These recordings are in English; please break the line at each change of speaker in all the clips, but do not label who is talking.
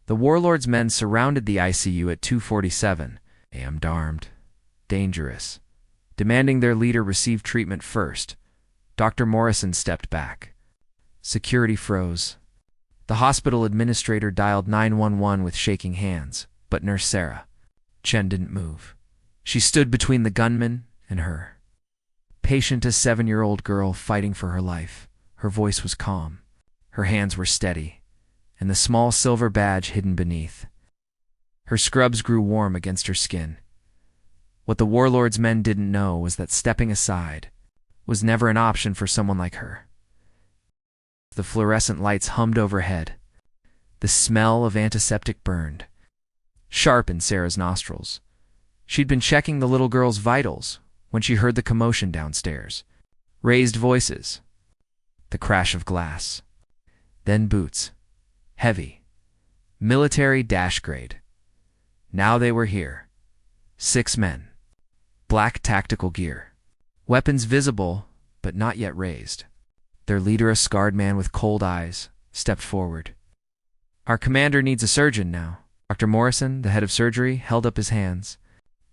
The Warlord's men surrounded the ICU at 247, unarmed, dangerous, demanding their leader receive treatment first. Dr. Morrison stepped back. Security froze. The hospital administrator dialed 911 with shaking hands, but Nurse Sarah Chen didn't move. She stood between the gunman and her. Patient, a 7-year-old girl fighting for her life. Her voice was calm. Her hands were steady, and the small silver badge hidden beneath. Her scrubs grew warm against her skin. What the Warlord's men didn't know was that stepping aside was never an option for someone like her. The fluorescent lights hummed overhead. The smell of antiseptic burned sharp in Sarah's nostrils. She'd been checking the little girl's vitals when she heard the commotion downstairs. Raised voices, the crash of glass, then boots, heavy, military dash grade. Now they were here. 6 men, black tactical gear, weapons visible but not yet raised. Their leader, a scarred man with cold eyes, stepped forward. "Our commander needs a surgeon now." Dr. Morrison, the head of surgery, held up his hands.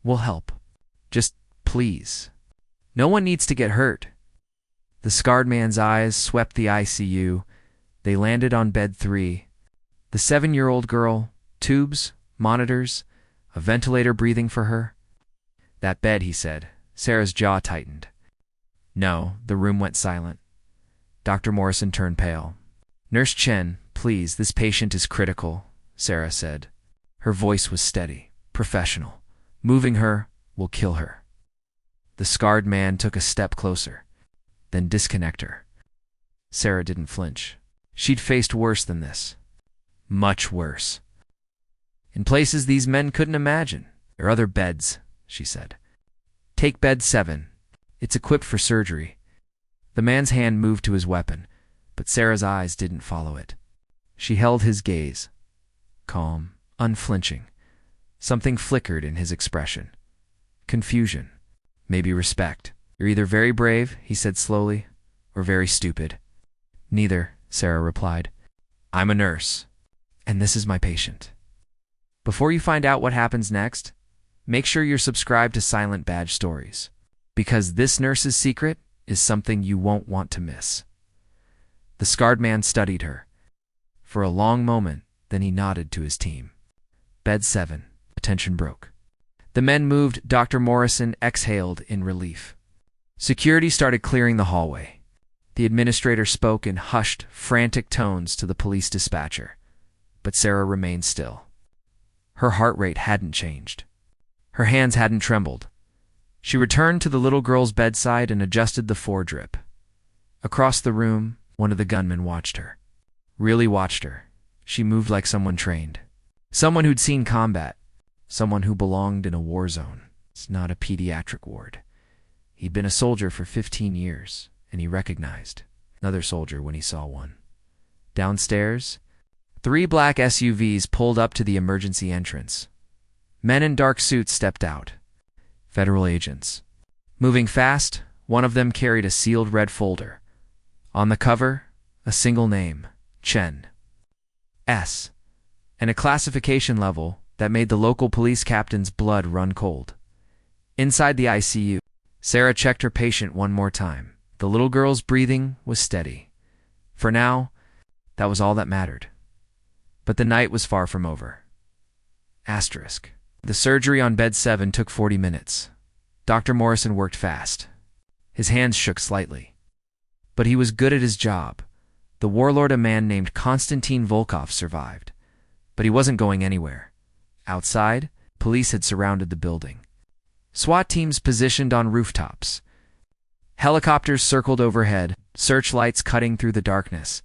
"We'll help. Just please. No one needs to get hurt." The scarred man's eyes swept the ICU. They landed on bed 3. The 7-year-old girl, tubes, monitors, a ventilator breathing for her. "That bed," he said. Sarah's jaw tightened. No, the room went silent. Dr. Morrison turned pale. "Nurse Chen, please, this patient is critical," Sarah said. Her voice was steady, professional. "Moving her will kill her." The scarred man took a step closer. "Then disconnect her." Sarah didn't flinch. She'd faced worse than this. Much worse. In places these men couldn't imagine. "There are other beds," she said. "Take bed 7. It's equipped for surgery." The man's hand moved to his weapon, but Sarah's eyes didn't follow it. She held his gaze, calm, unflinching. Something flickered in his expression. Confusion, maybe respect. "You're either very brave," he said slowly, "or very stupid." "Neither," Sarah replied. "I'm a nurse, and this is my patient." Before you find out what happens next, make sure you're subscribed to Silent Badge Stories, because this nurse's secret is something you won't want to miss. The scarred man studied her for a long moment, then he nodded to his team. Bed 7. Attention broke. The men moved. Dr. Morrison exhaled in relief. Security started clearing the hallway. The administrator spoke in hushed, frantic tones to the police dispatcher, but Sarah remained still. Her heart rate hadn't changed. Her hands hadn't trembled. She returned to the little girl's bedside and adjusted the foredrip. Across the room, one of the gunmen watched her. Really watched her. She moved like someone trained. Someone who'd seen combat. Someone who belonged in a war zone. It's not a pediatric ward. He'd been a soldier for 15 years, and he recognized another soldier when he saw one. Downstairs, 3 black SUVs pulled up to the emergency entrance. Men in dark suits stepped out. Federal agents. Moving fast, one of them carried a sealed red folder. On the cover, a single name, Chen. S. And a classification level that made the local police captain's blood run cold. Inside the ICU, Sarah checked her patient one more time. The little girl's breathing was steady. For now, that was all that mattered. But the night was far from over. Asterisk. The surgery on bed 7 took 40 minutes. Dr. Morrison worked fast. His hands shook slightly. But he was good at his job. The Warlord, a man named Konstantin Volkov, survived. But he wasn't going anywhere. Outside, police had surrounded the building. SWAT teams positioned on rooftops. Helicopters circled overhead, searchlights cutting through the darkness,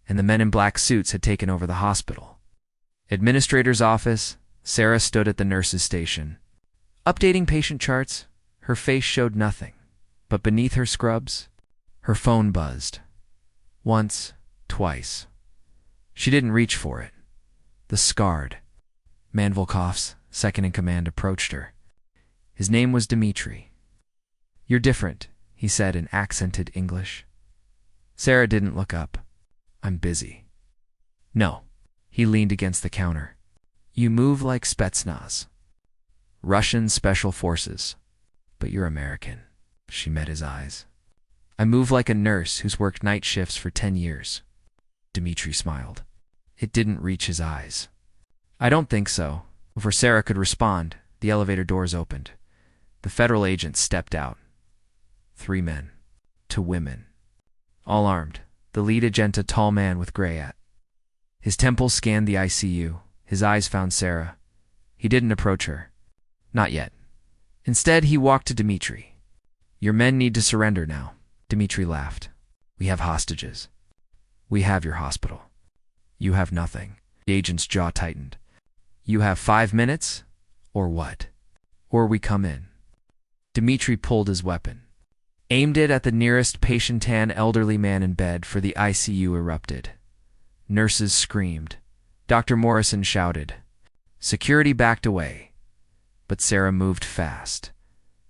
and the men in black suits had taken over the hospital. Administrator's office, Sarah stood at the nurse's station. Updating patient charts, her face showed nothing. But beneath her scrubs, her phone buzzed. Once, twice. She didn't reach for it. The scarred man, Volkov's second in command, approached her. His name was Dmitri. "You're different," he said in accented English. Sarah didn't look up. "I'm busy." "No," He leaned against the counter. You move like Spetsnaz. Russian Special Forces. But you're American. She met his eyes. I move like a nurse who's worked night shifts for 10 years. Dmitri smiled. It didn't reach his eyes. I don't think so. Before Sarah could respond, the elevator doors opened. The federal agent stepped out. 3 men. 2 women. All armed. The lead agent, a tall man with gray hat. His temples scanned the ICU. His eyes found Sarah. He didn't approach her. Not yet. Instead, he walked to Dmitri. Your men need to surrender now. Dmitri laughed. We have hostages. We have your hospital. You have nothing. The agent's jaw tightened. You have 5 minutes? Or what? Or we come in. Dmitri pulled his weapon. Aimed it at the nearest patient. An elderly man in bed for the ICU erupted. Nurses screamed. Dr. Morrison shouted. Security backed away. But Sarah moved fast.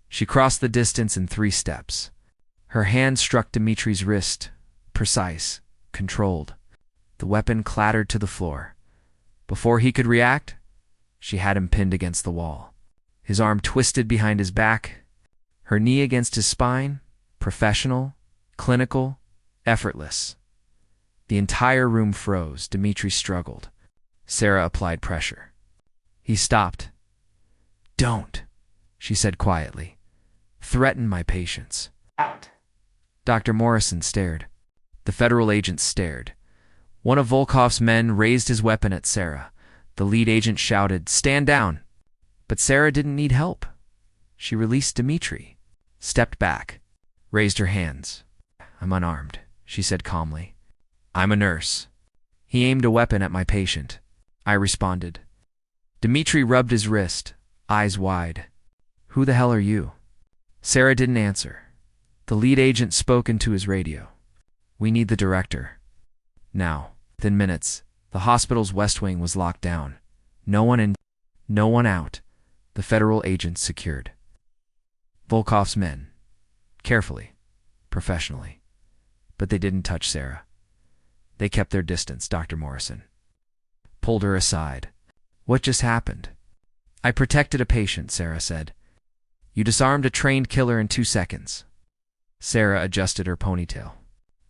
She crossed the distance in 3 steps. Her hand struck Dmitri's wrist, precise, controlled. The weapon clattered to the floor. Before he could react, she had him pinned against the wall. His arm twisted behind his back, her knee against his spine, professional, clinical, effortless. The entire room froze. Dmitri struggled. Sarah applied pressure. He stopped. Don't, she said quietly. Threaten my patients. Out. Dr. Morrison stared. The federal agent stared. One of Volkov's men raised his weapon at Sarah. The lead agent shouted, Stand down! But Sarah didn't need help. She released Dmitri, stepped back, raised her hands. I'm unarmed, she said calmly. I'm a nurse. He aimed a weapon at my patient. I responded. Dmitri rubbed his wrist, eyes wide. Who the hell are you? Sarah didn't answer. The lead agent spoke into his radio. We need the director. Now, within minutes, the hospital's west wing was locked down. No one in, no one out. The federal agents secured. Volkov's men. Carefully. Professionally. But they didn't touch Sarah. They kept their distance. Dr. Morrison pulled her aside. What just happened? I protected a patient, Sarah said. You disarmed a trained killer in 2 seconds. Sarah adjusted her ponytail.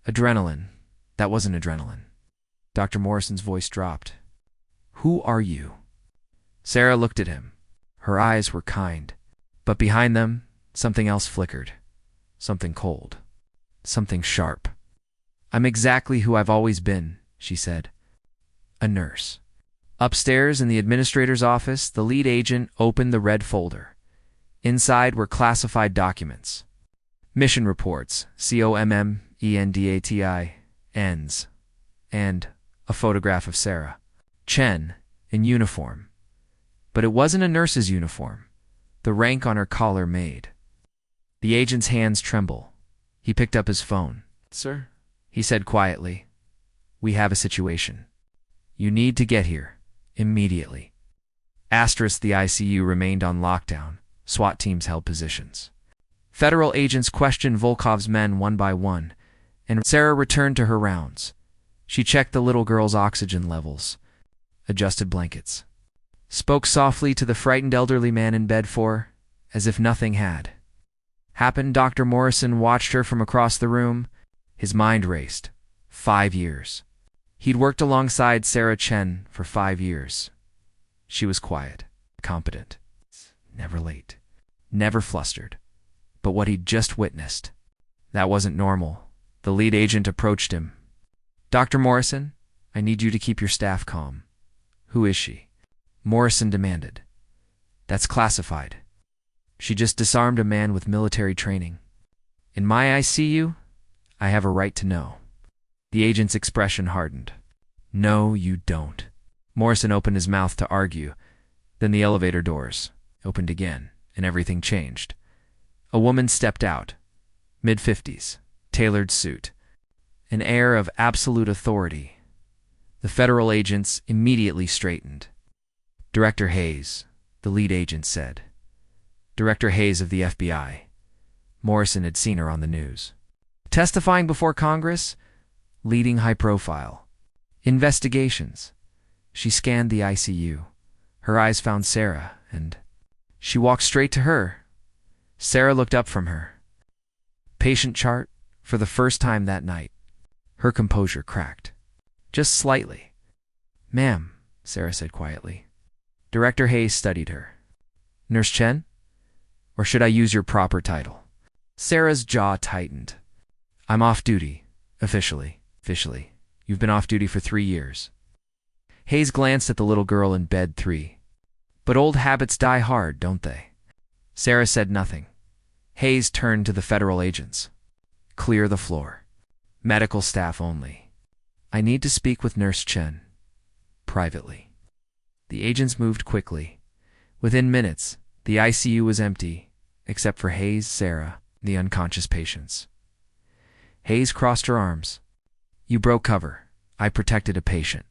Adrenaline. That wasn't adrenaline. Dr. Morrison's voice dropped. Who are you? Sarah looked at him. Her eyes were kind. But behind them, something else flickered. Something cold. Something sharp. I'm exactly who I've always been, she said. A nurse. Upstairs in the administrator's office, the lead agent opened the red folder. Inside were classified documents. Mission reports, COMMENDATI, ends, and a photograph of Sarah. Chen, in uniform. But it wasn't a nurse's uniform. The rank on her collar made. The agent's hands tremble. He picked up his phone. Sir? He said quietly. We have a situation. You need to get here. Immediately. Asterisk, the ICU remained on lockdown. SWAT teams held positions. Federal agents questioned Volkov's men one by one, and Sarah returned to her rounds. She checked the little girl's oxygen levels, adjusted blankets, spoke softly to the frightened elderly man in bed as if nothing had happened. Dr. Morrison watched her from across the room. His mind raced. 5 years. He'd worked alongside Sarah Chen for 5 years. She was quiet, competent, never late, never flustered. But what he'd just witnessed, that wasn't normal. The lead agent approached him. Dr. Morrison, I need you to keep your staff calm. Who is she? Morrison demanded. That's classified. She just disarmed a man with military training. In my ICU, I have a right to know. The agent's expression hardened. No, you don't. Morrison opened his mouth to argue. Then the elevator doors opened again, and everything changed. A woman stepped out, mid-50s, tailored suit, an air of absolute authority. The federal agents immediately straightened. Director Hayes, the lead agent said. Director Hayes of the FBI. Morrison had seen her on the news. Testifying before Congress, leading high-profile investigations. She scanned the ICU. Her eyes found Sarah, and she walked straight to her. Sarah looked up from her patient chart for the first time that night. Her composure cracked. Just slightly. "Ma'am," Sarah said quietly. Director Hayes studied her. "Nurse Chen? Or should I use your proper title?" Sarah's jaw tightened. "I'm off duty. Officially. Officially. You've been off duty for 3 years." Hayes glanced at the little girl in bed 3. "But old habits die hard, don't they?" Sarah said nothing. Hayes turned to the federal agents. "Clear the floor. Medical staff only. I need to speak with Nurse Chen. Privately." The agents moved quickly. Within minutes, the ICU was empty, except for Hayes, Sarah, and the unconscious patients. Hayes crossed her arms. "You broke cover. I protected a patient.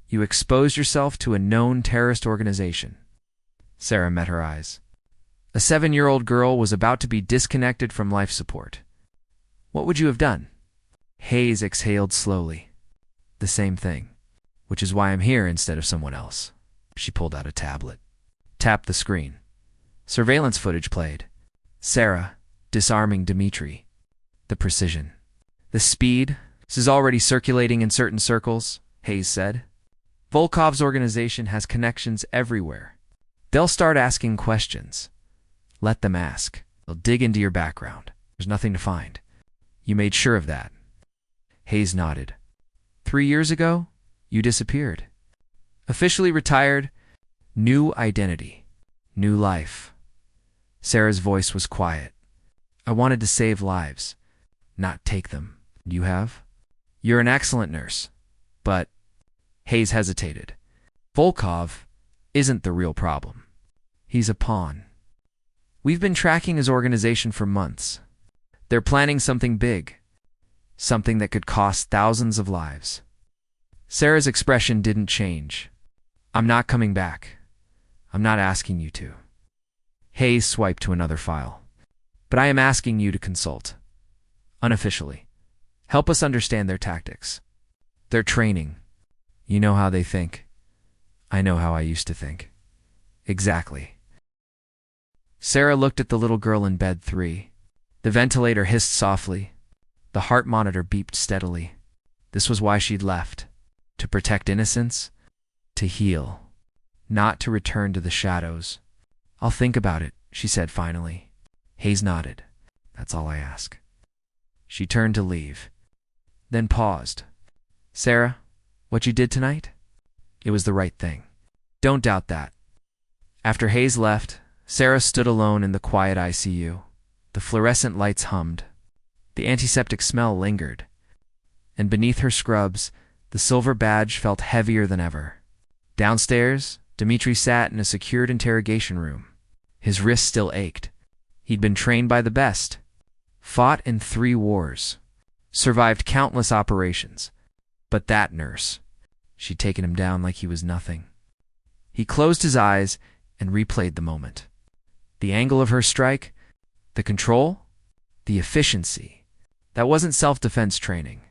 You exposed yourself to a known terrorist organization." Sarah met her eyes. A 7-year-old girl was about to be disconnected from life support. "What would you have done?" Hayes exhaled slowly. "The same thing, which is why I'm here instead of someone else." She pulled out a tablet. Tapped the screen. Surveillance footage played. Sarah disarming Dmitri. The precision. The speed. "This is already circulating in certain circles," Hayes said. "Volkov's organization has connections everywhere. They'll start asking questions. Let them ask. They'll dig into your background. There's nothing to find. You made sure of that." Hayes nodded. 3 years ago, you disappeared. Officially retired, new identity, new life." Sarah's voice was quiet. "I wanted to save lives, not take them. You have? You're an excellent nurse, but..." Hayes hesitated. "Volkov isn't the real problem. He's a pawn. We've been tracking his organization for months. They're planning something big, something that could cost thousands of lives." Sarah's expression didn't change. "I'm not coming back. I'm not asking you to." Hayes swiped to another file. "But I am asking you to consult. Unofficially. Help us understand their tactics. Their training. You know how they think. I know how I used to think. Exactly." Sarah looked at the little girl in bed 3. The ventilator hissed softly. The heart monitor beeped steadily. This was why she'd left. To protect innocence. To heal. Not to return to the shadows. "I'll think about it," she said finally. Hayes nodded. "That's all I ask." She turned to leave, then paused. "Sarah, what you did tonight? It was the right thing. Don't doubt that." After Hayes left, Sarah stood alone in the quiet ICU. The fluorescent lights hummed. The antiseptic smell lingered. And beneath her scrubs, the silver badge felt heavier than ever. Downstairs, Dmitri sat in a secured interrogation room. His wrist still ached. He'd been trained by the best. Fought in 3 wars. Survived countless operations. But that nurse, she'd taken him down like he was nothing. He closed his eyes and replayed the moment. The angle of her strike, the control, the efficiency. That wasn't self-defense training.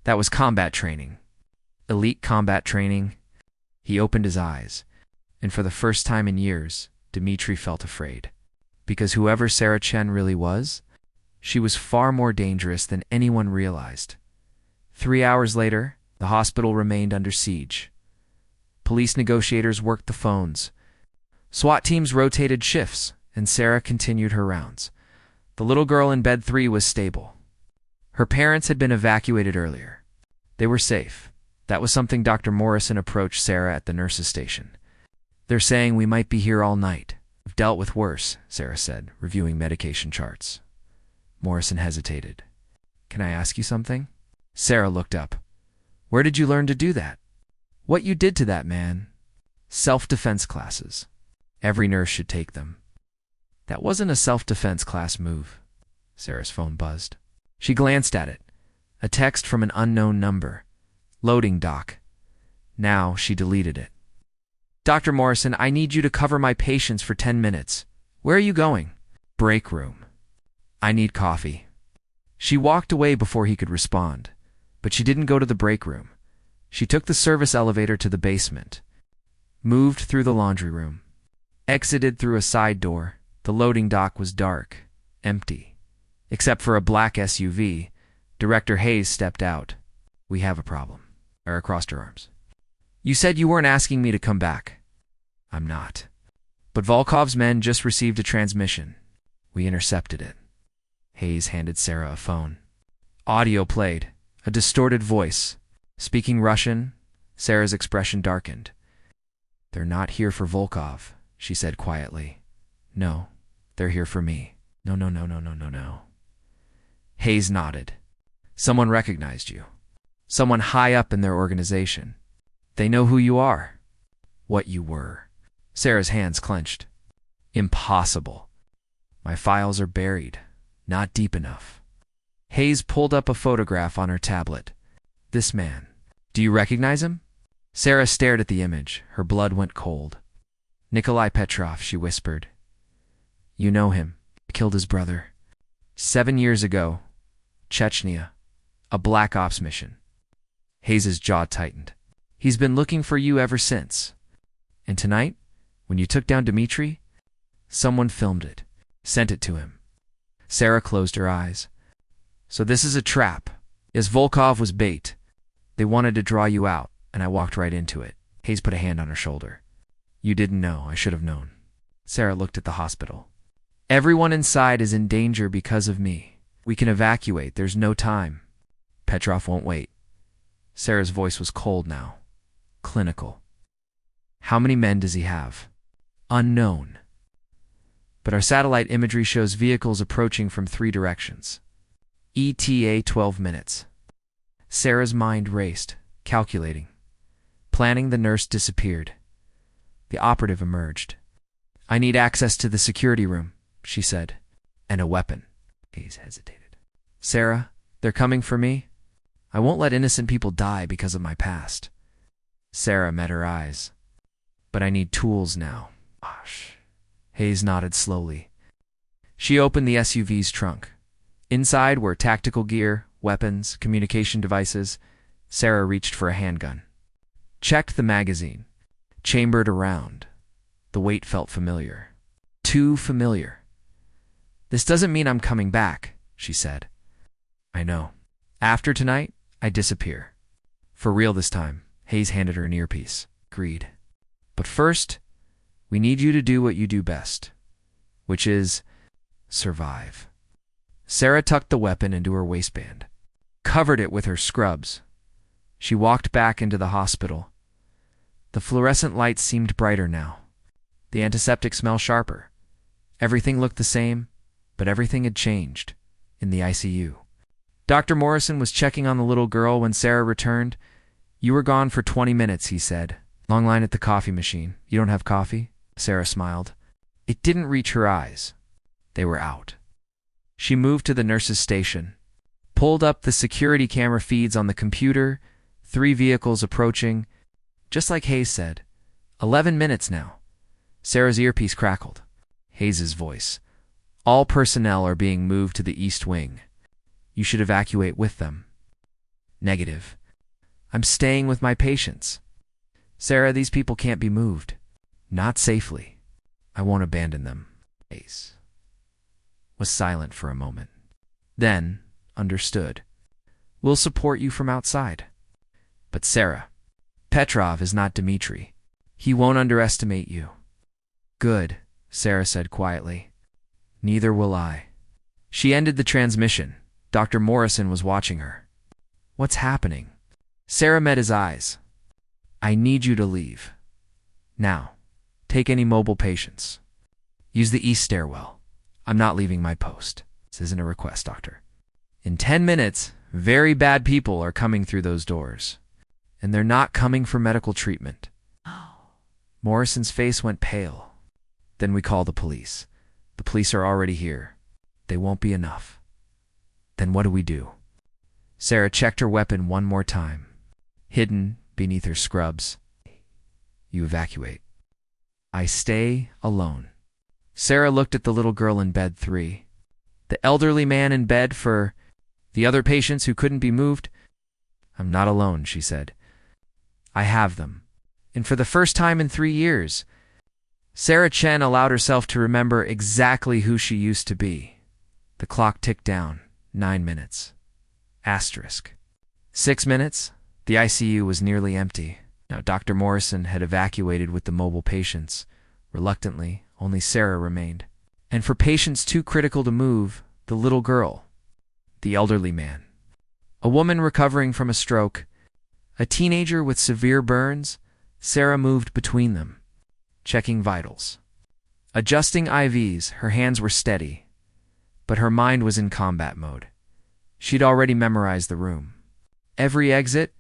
That was combat training. Elite combat training. He opened his eyes, and for the first time in years, Dmitri felt afraid. Because whoever Sarah Chen really was, she was far more dangerous than anyone realized. 3 hours later, the hospital remained under siege. Police negotiators worked the phones. SWAT teams rotated shifts, and Sarah continued her rounds. The little girl in bed 3 was stable. Her parents had been evacuated earlier. They were safe. That was something Dr. Morrison approached Sarah at the nurse's station. "They're saying we might be here all night. We've dealt with worse," Sarah said, reviewing medication charts. Morrison hesitated. "Can I ask you something?" Sarah looked up. "Where did you learn to do that?" "What you did to that man. Self-defense classes. Every nurse should take them." "That wasn't a self-defense class move." Sarah's phone buzzed. She glanced at it. A text from an unknown number. "Loading, Doc." Now she deleted it. "Dr. Morrison, I need you to cover my patients for 10 minutes. Where are you going?" "Break room." "I need coffee." She walked away before he could respond, but she didn't go to the break room. She took the service elevator to the basement, moved through the laundry room, exited through a side door. The loading dock was dark, empty. Except for a black SUV, Director Hayes stepped out. "We have a problem." Sarah crossed her arms. "You said you weren't asking me to come back." "I'm not. But Volkov's men just received a transmission. We intercepted it." Hayes handed Sarah a phone. Audio played, a distorted voice. Speaking Russian, Sarah's expression darkened. "They're not here for Volkov," she said quietly. "No, they're here for me." "No, no, no, no, no, no, no." Hayes nodded. "Someone recognized you. Someone high up in their organization. They know who you are. What you were." Sarah's hands clenched. "Impossible. My files are buried. Not deep enough." Hayes pulled up a photograph on her tablet. "This man. Do you recognize him?" Sarah stared at the image. Her blood went cold. "Nikolai Petrov," she whispered. "You know him. I killed his brother. 7 years ago. Chechnya. A Black Ops mission." Hayes's jaw tightened. "He's been looking for you ever since. And tonight, when you took down Dmitri, someone filmed it, sent it to him." Sarah closed her eyes. "So this is a trap. Yes, Volkov was bait. They wanted to draw you out, and I walked right into it." Hayes put a hand on her shoulder. "You didn't know. I should have known." Sarah looked at the hospital. "Everyone inside is in danger because of me. We can evacuate. There's no time." "Petrov won't wait." Sarah's voice was cold now, clinical. "How many men does he have?" "Unknown. But our satellite imagery shows vehicles approaching from 3 directions. ETA 12 minutes. Sarah's mind raced, calculating. Planning, the nurse disappeared. The operative emerged. "I need access to the security room," she said. "And a weapon." Hayes hesitated. "Sarah, they're coming for me. I won't let innocent people die because of my past." Sarah met her eyes. "But I need tools now." "Gosh." Hayes nodded slowly. She opened the SUV's trunk. Inside were tactical gear, weapons, communication devices. Sarah reached for a handgun. Checked the magazine. Chambered around. The weight felt familiar. Too familiar. "This doesn't mean I'm coming back," she said. "I know. After tonight, I disappear. For real this time." Hayes handed her an earpiece. "Agreed. But first, we need you to do what you do best, which is survive." Sarah tucked the weapon into her waistband, covered it with her scrubs. She walked back into the hospital. The fluorescent lights seemed brighter now. The antiseptic smell sharper. Everything looked the same, but everything had changed in the ICU. Dr. Morrison was checking on the little girl when Sarah returned. "You were gone for 20 minutes, he said. "Long line at the coffee machine. You don't have coffee?" Sarah smiled. It didn't reach her eyes. They were out. She moved to the nurse's station, pulled up the security camera feeds on the computer, 3 vehicles approaching. Just like Hayes said, 11 minutes now. Sarah's earpiece crackled. Hayes's voice. "All personnel are being moved to the East Wing. You should evacuate with them." "Negative. I'm staying with my patients." "Sarah, these people can't be moved." "Not safely. I won't abandon them." Hayes was silent for a moment. Then understood. "We'll support you from outside." "But Sarah, Petrov is not Dmitri. He won't underestimate you." "Good," Sarah said quietly. "Neither will I." She ended the transmission. Dr. Morrison was watching her. "What's happening?" Sarah met his eyes. "I need you to leave. Now, take any mobile patients. Use the east stairwell. I'm not leaving my post." "This isn't a request, doctor." "In 10 minutes, very bad people are coming through those doors. And they're not coming for medical treatment." Morrison's face went pale. "Then we call the police. The police are already here. They won't be enough." "Then what do we do?" Sarah checked her weapon one more time. Hidden beneath her scrubs. "You evacuate. I stay alone." Sarah looked at the little girl in bed 3. The elderly man in bed for the other patients who couldn't be moved. "I'm not alone," she said. I have them. And for the first time in 3 years, Sarah Chen allowed herself to remember exactly who she used to be. The clock ticked down. 9 minutes. Asterisk. 6 minutes. The ICU was nearly empty. Now Dr. Morrison had evacuated with the mobile patients. Reluctantly, only Sarah remained. And for patients too critical to move, the little girl, the elderly man, a woman recovering from a stroke, a teenager with severe burns. Sarah moved between them, checking vitals, adjusting IVs. Her hands were steady, but her mind was in combat mode. She'd already memorized the room. Every exit,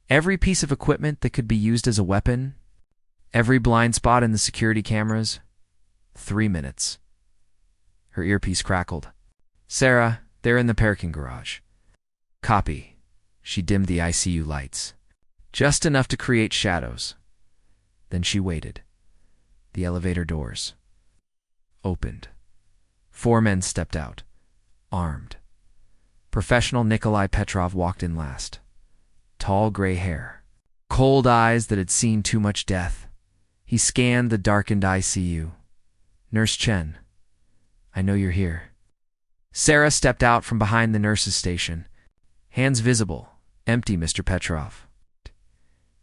every piece of equipment that could be used as a weapon, every blind spot in the security cameras. 3 minutes. Her earpiece crackled. Sarah, they're in the parking garage. Copy. She dimmed the ICU lights, just enough to create shadows. Then she waited. The elevator doors opened. 4 men stepped out, armed. Professional Nikolai Petrov walked in last. Tall gray hair, cold eyes that had seen too much death. He scanned the darkened ICU. Nurse Chen, I know you're here. Sarah stepped out from behind the nurse's station. Hands visible, empty, Mr. Petrov.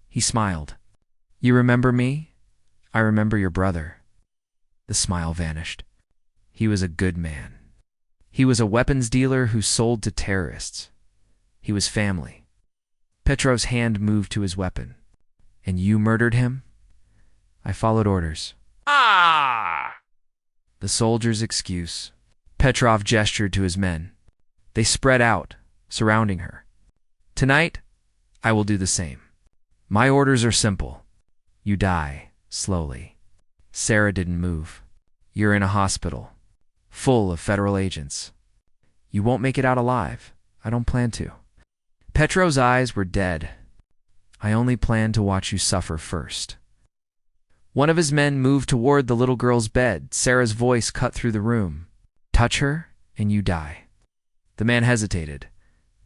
He smiled. You remember me? I remember your brother. The smile vanished. He was a good man. He was a weapons dealer who sold to terrorists. He was family. Petrov's hand moved to his weapon. And you murdered him? I followed orders. Ah! The soldier's excuse. Petrov gestured to his men. They spread out, surrounding her. Tonight, I will do the same. My orders are simple. You die, slowly. Sarah didn't move. You're in a hospital, full of federal agents. You won't make it out alive. I don't plan to. Petrov's eyes were dead. I only plan to watch you suffer first. One of his men moved toward the little girl's bed. Sarah's voice cut through the room. Touch her, and you die. The man hesitated.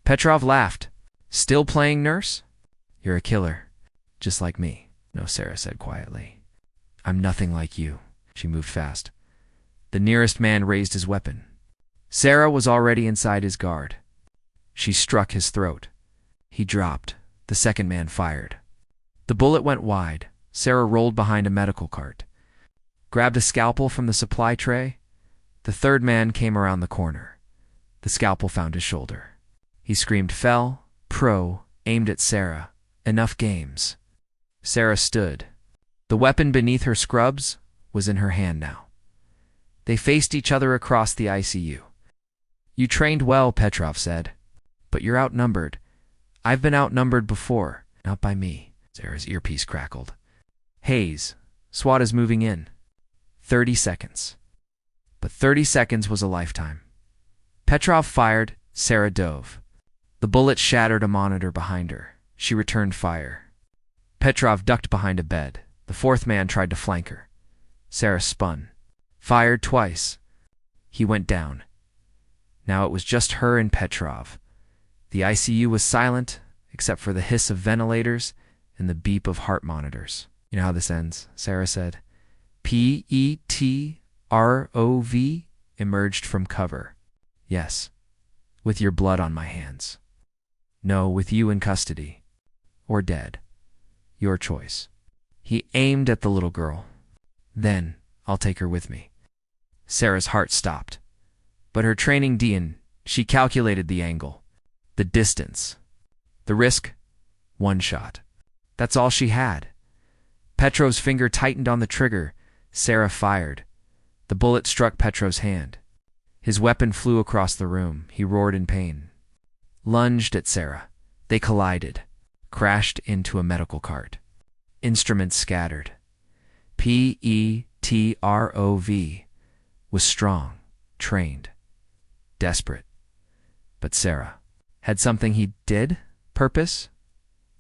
Petrov laughed. Still playing nurse? You're a killer, just like me. No, Sarah said quietly. I'm nothing like you. She moved fast. The nearest man raised his weapon. Sarah was already inside his guard. She struck his throat. He dropped. The second man fired. The bullet went wide. Sarah rolled behind a medical cart, grabbed a scalpel from the supply tray. The third man came around the corner. The scalpel found his shoulder. He screamed, fell, aimed at Sarah. Enough games. Sarah stood. The weapon beneath her scrubs was in her hand now. They faced each other across the ICU. You trained well, Petrov said, but you're outnumbered. I've been outnumbered before, not by me. Sarah's earpiece crackled. Hayes, SWAT is moving in. 30 seconds. But 30 seconds was a lifetime. Petrov fired. Sarah dove. The bullet shattered a monitor behind her. She returned fire. Petrov ducked behind a bed. The fourth man tried to flank her. Sarah spun. Fired twice. He went down. Now it was just her and Petrov. The ICU was silent, except for the hiss of ventilators and the beep of heart monitors. You know how this ends, Sarah said. Petrov emerged from cover. Yes, with your blood on my hands. No, with you in custody. Or dead. Your choice. He aimed at the little girl. Then, I'll take her with me. Sarah's heart stopped. But her training she calculated the angle, the distance, the risk, 1 shot. That's all she had. Petrov's finger tightened on the trigger. Sarah fired. The bullet struck Petrov's hand. His weapon flew across the room. He roared in pain. Lunged at Sarah. They collided, crashed into a medical cart. Instruments scattered. Petrov was strong, trained, desperate. But Sarah had something he did, purpose.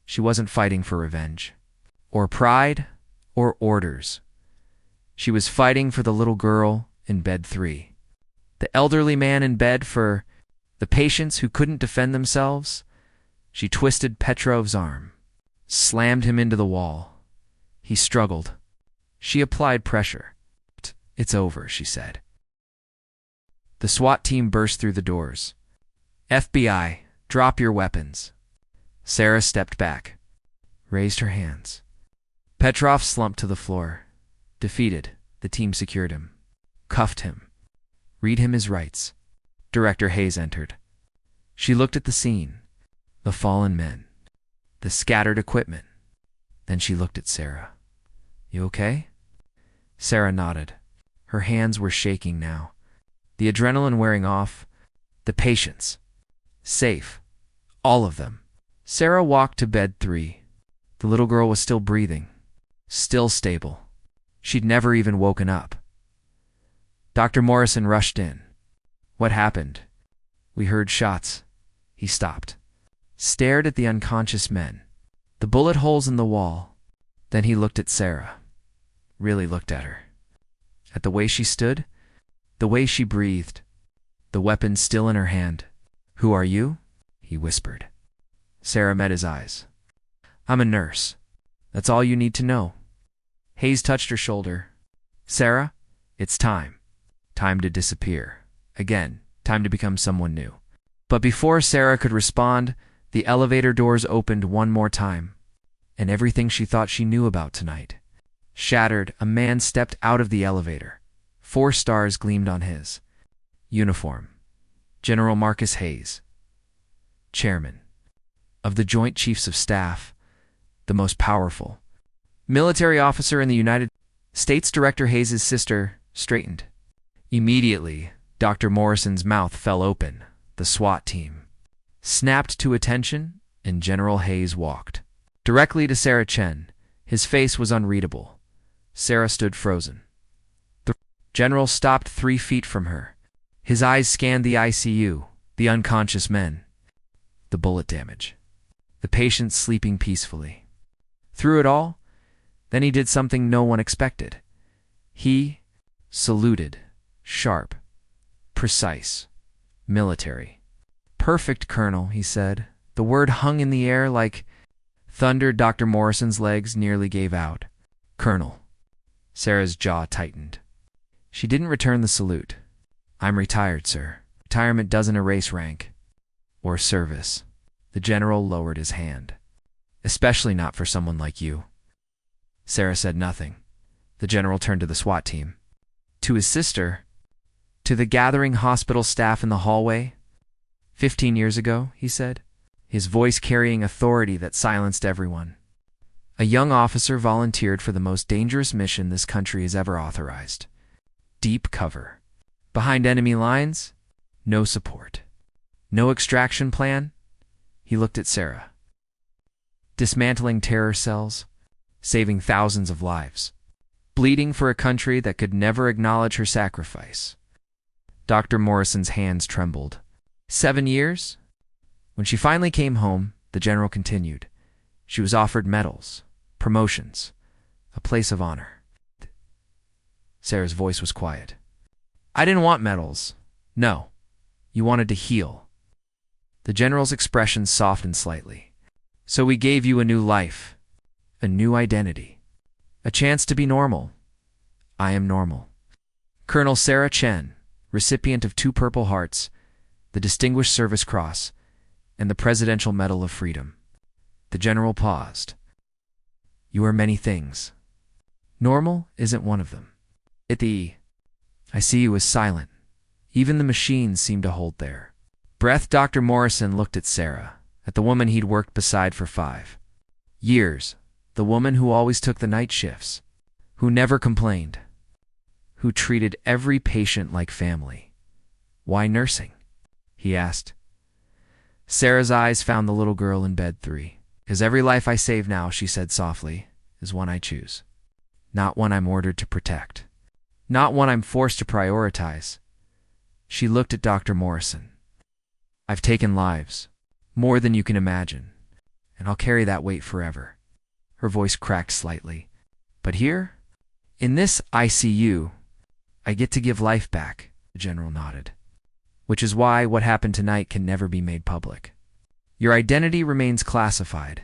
She wasn't fighting for revenge, or pride, or orders. She was fighting for the little girl in bed 3, the elderly man in bed for the patients who couldn't defend themselves. She twisted Petrov's arm. slammed him into the wall. He struggled. She applied pressure. "It's over," she said. The SWAT team burst through the doors. "FBI, drop your weapons." Sarah stepped back, raised her hands. Petrov slumped to the floor. Defeated, the team secured him, cuffed him, read him his rights. Director Hayes entered. She looked at the scene, the fallen men, the scattered equipment. Then she looked at Sarah. "You okay?" Sarah nodded. Her hands were shaking now. The adrenaline wearing off. The patients. Safe. All of them. Sarah walked to bed 3. The little girl was still breathing. Still stable. She'd never even woken up. Dr. Morrison rushed in. "What happened?" "We heard shots." He stopped. Stared at the unconscious men. The bullet holes in the wall. Then he looked at Sarah. Really looked at her. At the way she stood. The way she breathed. The weapon still in her hand. "Who are you?" he whispered. Sarah met his eyes. "I'm a nurse. That's all you need to know." Hayes touched her shoulder. "Sarah, it's time. Time to disappear. Again, time to become someone new." But before Sarah could respond, the elevator doors opened one more time, and everything she thought she knew about tonight. Shattered, a man stepped out of the elevator. 4 stars gleamed on his uniform. General Marcus Hayes, Chairman of the Joint Chiefs of Staff, the most powerful military officer in the United States. Director Hayes' sister straightened. Immediately, Dr. Morrison's mouth fell open. The SWAT team snapped to attention, and General Hayes walked directly to Sarah Chen. His face was unreadable. Sarah stood frozen. The general stopped 3 feet from her. His eyes scanned the ICU, the unconscious men, the bullet damage, the patients sleeping peacefully. Through it all, then he did something no one expected. He saluted, sharp, precise, military. "Perfect, Colonel," he said. The word hung in the air like thunder. Dr. Morrison's legs nearly gave out. "Colonel." Sarah's jaw tightened. She didn't return the salute. "I'm retired, sir." "Retirement doesn't erase rank or service." The general lowered his hand. "Especially not for someone like you." Sarah said nothing. The general turned to the SWAT team. To his sister. To the gathering hospital staff in the hallway. 15 years ago, he said, his voice carrying authority that silenced everyone. A young officer volunteered for the most dangerous mission this country has ever authorized. Deep cover. Behind enemy lines, no support. No extraction plan. He looked at Sarah. Dismantling terror cells, saving thousands of lives, bleeding for a country that could never acknowledge her sacrifice. Dr. Morrison's hands trembled. 7 years? When she finally came home, the general continued. She was offered medals, promotions, a place of honor. Sarah's voice was quiet. "I didn't want medals. No. You wanted to heal." The general's expression softened slightly. "So we gave you a new life, a new identity, a chance to be normal. I am normal." Colonel Sarah Chen, recipient of 2 Purple Hearts, the Distinguished Service Cross, and the Presidential Medal of Freedom. The general paused. "You are many things. Normal isn't one of them." I see you was silent. Even the machines seemed to hold their breath. Dr. Morrison looked at Sarah, at the woman he'd worked beside for 5 years, the woman who always took the night shifts, who never complained, who treated every patient like family. "Why nursing?" he asked. Sarah's eyes found the little girl in bed 3. "'Cause every life I save now," she said softly, "is one I choose. Not one I'm ordered to protect. Not one I'm forced to prioritize." She looked at Dr. Morrison. "I've taken lives, more than you can imagine, and I'll carry that weight forever." Her voice cracked slightly. "But here, in this ICU, I get to give life back," the general nodded. "Which is why what happened tonight can never be made public. Your identity remains classified.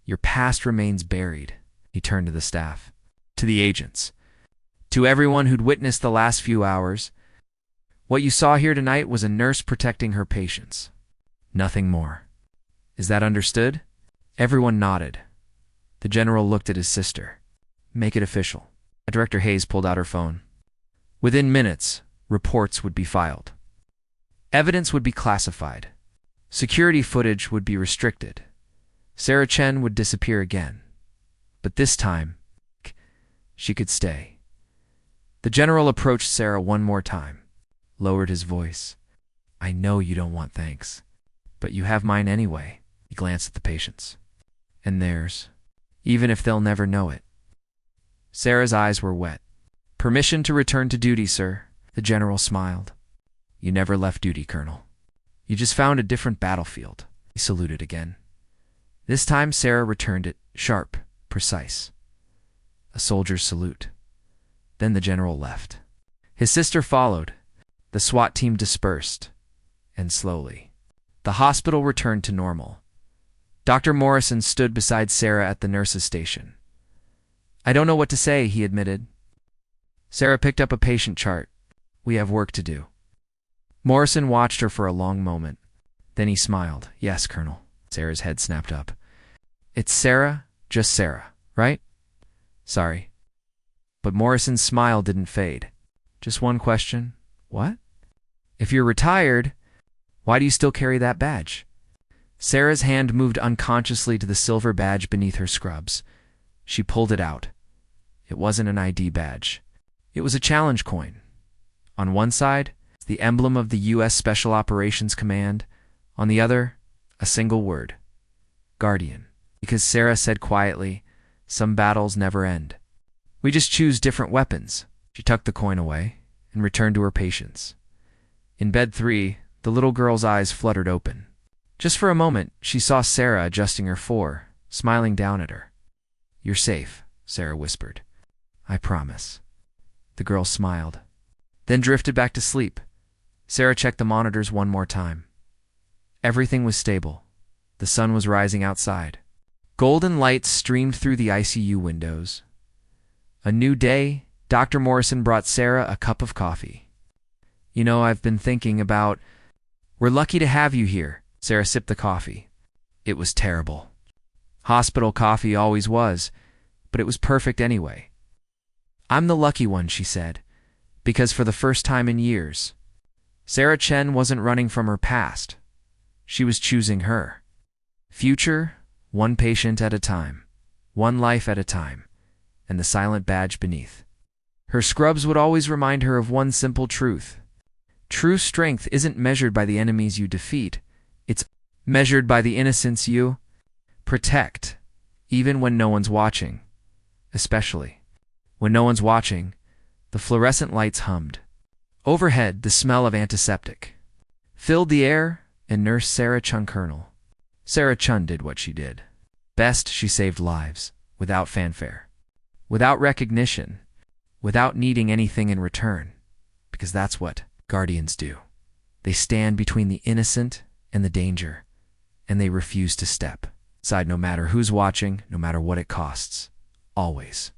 Your past remains buried. He turned to the staff, to the agents, to everyone who'd witnessed the last few hours. What you saw here tonight was a nurse protecting her patients. Nothing more. Is that understood? Everyone nodded. The general looked at his sister. Make it official. Director Hayes pulled out her phone. Within minutes, reports would be filed. Evidence would be classified. Security footage would be restricted. Sarah Chen would disappear again. But this time, she could stay. The general approached Sarah one more time, lowered his voice. I know you don't want thanks, but you have mine anyway. He glanced at the patients. And theirs, even if they'll never know it. Sarah's eyes were wet. Permission to return to duty, sir. The general smiled. You never left duty, Colonel. You just found a different battlefield. He saluted again. This time Sarah returned it, sharp, precise. A soldier's salute. Then the general left. His sister followed. The SWAT team dispersed. And slowly, the hospital returned to normal. Dr. Morrison stood beside Sarah at the nurse's station. I don't know what to say, he admitted. Sarah picked up a patient chart. We have work to do. Morrison watched her for a long moment. Then he smiled. Yes, Colonel. Sarah's head snapped up. It's Sarah, just Sarah, right? Sorry. But Morrison's smile didn't fade. Just one question. What? If you're retired, why do you still carry that badge? Sarah's hand moved unconsciously to the silver badge beneath her scrubs. She pulled it out. It wasn't an ID badge. It was a challenge coin. On one side, the emblem of the U.S. Special Operations Command. On the other, a single word. Guardian. Because Sarah said quietly, some battles never end. We just choose different weapons. She tucked the coin away and returned to her patients. In bed 3, the little girl's eyes fluttered open. Just for a moment, she saw Sarah adjusting her fore, smiling down at her. You're safe, Sarah whispered. I promise. The girl smiled, then drifted back to sleep. Sarah checked the monitors one more time. Everything was stable. The sun was rising outside. Golden light streamed through the ICU windows. A new day, Dr. Morrison brought Sarah a cup of coffee. You know, I've been thinking about... We're lucky to have you here. Sarah sipped the coffee. It was terrible. Hospital coffee always was, but it was perfect anyway. I'm the lucky one, she said, because for the first time in years, Sarah Chen wasn't running from her past. She was choosing her. Future, one patient at a time, one life at a time, and the silent badge beneath. Her scrubs would always remind her of one simple truth. True strength isn't measured by the enemies you defeat. It's measured by the innocence you protect, even when no one's watching. Especially when no one's watching, the fluorescent lights hummed. Overhead, the smell of antiseptic filled the air, and Nurse Sarah Chun Colonel. Sarah Chun did what she did. Best, she saved lives, without fanfare, without recognition, without needing anything in return, because that's what guardians do. They stand between the innocent and the danger, and they refuse to step aside no matter who's watching, no matter what it costs. Always.